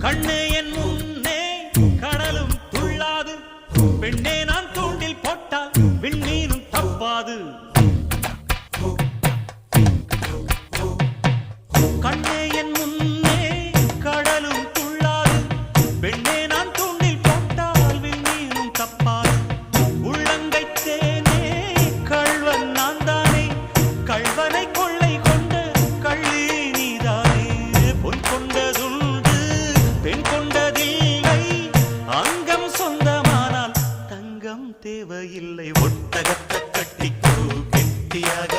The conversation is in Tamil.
கண்ணே என் முன்னே கடலும் துள்ளாது, பெண்ணே நான் தூண்டில் போட்டால் விண்ணீனும் தப்பாது. கண்ணே என் முன்னே கடலும் துள்ளாது, பெண்ணே நான் தூண்டில் போட்டால் விண்ணீனும் தப்பாது. உள்ளங்கை தேனே கள்வன் நான் தானே, கள்வனை கொள்ளை கொண்ட கள்ளி நீதானே. பொன் கொண்டதுண்டு பெண் கொண்டதில்லை, அங்கம் சொந்தமானால் தங்கம் தேவையில்லை. ஒட்டகத்தை கட்டிக்கோ கெட்டியாக